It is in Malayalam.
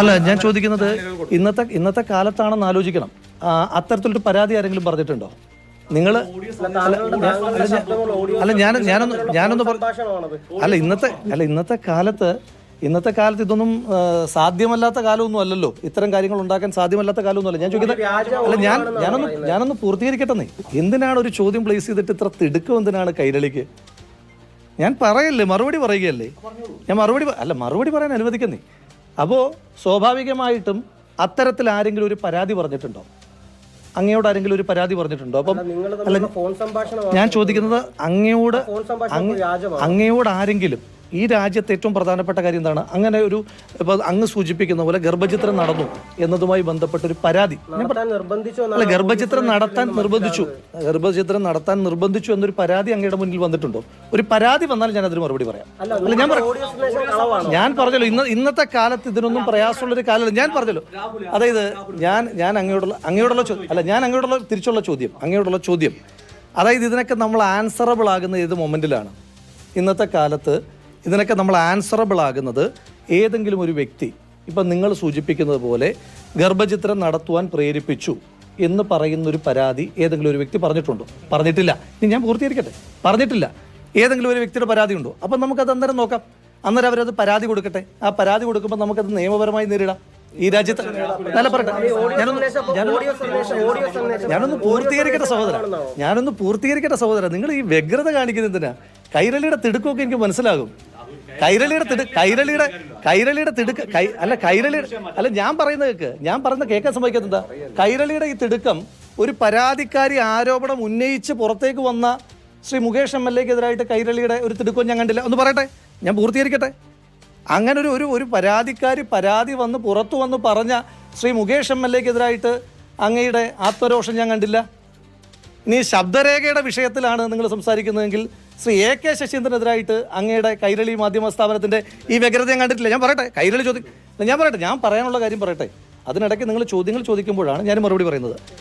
അല്ല, ഞാൻ ചോദിക്കുന്നത് ഇന്നത്തെ കാലത്താണെന്ന് ആലോചിക്കണം. അത്തരത്തിലൊരു പരാതി ആരെങ്കിലും പറഞ്ഞിട്ടുണ്ടോ? നിങ്ങൾ ഇന്നത്തെ കാലത്ത് ഇതൊന്നും സാധ്യമല്ലാത്ത കാലമൊന്നും അല്ലല്ലോ. ഇത്തരം കാര്യങ്ങൾ ഉണ്ടാക്കാൻ സാധ്യമല്ലാത്ത കാലമൊന്നുമല്ല. ഞാൻ ചോദിക്കുന്നത് അല്ല, ഞാനൊന്ന് പൂർത്തീകരിക്കട്ടെ. എന്തിനാണ് ഒരു ചോദ്യം പ്ലേസ് ചെയ്തിട്ട് ഇത്ര തിടുക്കം? എന്തിനാണ് കൈരളിക്ക്? ഞാൻ പറയല്ലേ, മറുപടി പറയുകയല്ലേ. ഞാൻ മറുപടി പറയാൻ അനുവദിക്കുന്നേ. അപ്പോൾ സ്വാഭാവികമായിട്ടും അത്തരത്തിൽ ആരെങ്കിലും ഒരു പരാതി പറഞ്ഞിട്ടുണ്ടോ? അങ്ങയോട് ആരെങ്കിലും ഒരു പരാതി പറഞ്ഞിട്ടുണ്ടോ? അപ്പം ഞാൻ ചോദിക്കുന്നത് അങ്ങയോട് ആരെങ്കിലും, ഈ രാജ്യത്ത് ഏറ്റവും പ്രധാനപ്പെട്ട കാര്യം എന്താണ്? അങ്ങനെ ഒരു ഇപ്പോൾ അങ്ങ് സൂചിപ്പിക്കുന്ന പോലെ ഗർഭചിത്രം നടന്നു എന്നതുമായി ബന്ധപ്പെട്ടൊരു പരാതി. അല്ല, ഗർഭചിത്രം നടത്താൻ നിർബന്ധിച്ചു എന്നൊരു പരാതി അങ്ങയുടെ മുന്നിൽ വന്നിട്ടുണ്ടോ? ഒരു പരാതി വന്നാൽ ഞാൻ അതിന് മറുപടി പറയാം. അല്ല, ഞാൻ പറഞ്ഞല്ലോ, ഇന്നത്തെ കാലത്ത് ഇതിനൊന്നും പ്രയാസമുള്ളൊരു കാലമല്ല. ഞാൻ പറഞ്ഞല്ലോ, അതായത് ഞാൻ അങ്ങയോടുള്ള തിരിച്ചുള്ള ചോദ്യം അതായത് ഇതിനൊക്കെ നമ്മൾ ആൻസറബിൾ ആകുന്ന ഏത് മൊമെന്റിലാണ്? ഇന്നത്തെ കാലത്ത് ഇതിനൊക്കെ നമ്മൾ ആൻസറബിൾ ആകുന്നത് ഏതെങ്കിലും ഒരു വ്യക്തി, ഇപ്പം നിങ്ങൾ സൂചിപ്പിക്കുന്നത് പോലെ ഗർഭചിത്രം നടത്തുവാൻ പ്രേരിപ്പിച്ചു എന്ന് പറയുന്നൊരു പരാതി ഏതെങ്കിലും ഒരു വ്യക്തി പറഞ്ഞിട്ടുണ്ടോ? പറഞ്ഞിട്ടില്ല. ഇനി ഞാൻ പൂർത്തീകരിക്കട്ടെ. പറഞ്ഞിട്ടില്ല. ഏതെങ്കിലും ഒരു വ്യക്തിയുടെ പരാതി ഉണ്ടോ? അപ്പം നമുക്കത് അന്നേരം നോക്കാം. അന്നേരം അവരത് പരാതി കൊടുക്കട്ടെ. ആ പരാതി കൊടുക്കുമ്പോൾ നമുക്കത് നിയമപരമായി നേരിടാം. ഈ രാജ്യത്ത് നല്ല പറയട്ടെ, ഞാനൊന്ന് പൂർത്തീകരിക്കട്ടെ സഹോദര. നിങ്ങൾ ഈ വ്യഗ്രത കാണിക്കുന്നതിനാ? കൈരളിയുടെ തിടുക്കമൊക്കെ എനിക്ക് മനസ്സിലാകും. ഞാൻ പറയുന്നത് കേൾക്കാൻ സമ്മതിക്കാത്ത എന്താ? കൈരളിയുടെ ഈ തിടുക്കം ഒരു പരാതിക്കാരി ആരോപണം ഉന്നയിച്ച് പുറത്തേക്ക് വന്ന ശ്രീ മുകേഷ് MLA-ക്കെതിരായിട്ട് കൈരളിയുടെ ഒരു തിടുക്കം ഞാൻ കണ്ടില്ല. ഒന്ന് പറയട്ടെ, ഞാൻ പൂർത്തീകരിക്കട്ടെ. അങ്ങനെ ഒരു പരാതിക്കാരി പരാതി വന്ന് പുറത്തു വന്ന് പറഞ്ഞ ശ്രീ മുകേഷ് MLA-ക്കെതിരായിട്ട് അങ്ങയുടെ ആത്മരോഷം ഞാൻ കണ്ടില്ല. ഇനി ശബ്ദരേഖയുടെ വിഷയത്തിലാണ് നിങ്ങൾ സംസാരിക്കുന്നതെങ്കിൽ ശ്രീ AK ശശീന്ദ്രനെതിരായിട്ട് അങ്ങയുടെ കൈരളി മാധ്യമ സ്ഥാപനത്തിൻ്റെ ഈ വ്യഗ്രത ഞാൻ കണ്ടിട്ടില്ല. ഞാൻ പറയട്ടെ, ഞാൻ പറയാനുള്ള കാര്യം പറയട്ടെ. അതിനിടയ്ക്ക് നിങ്ങൾ ചോദ്യങ്ങൾ ചോദിക്കുമ്പോഴാണ് ഞാൻ മറുപടി പറയുന്നത്.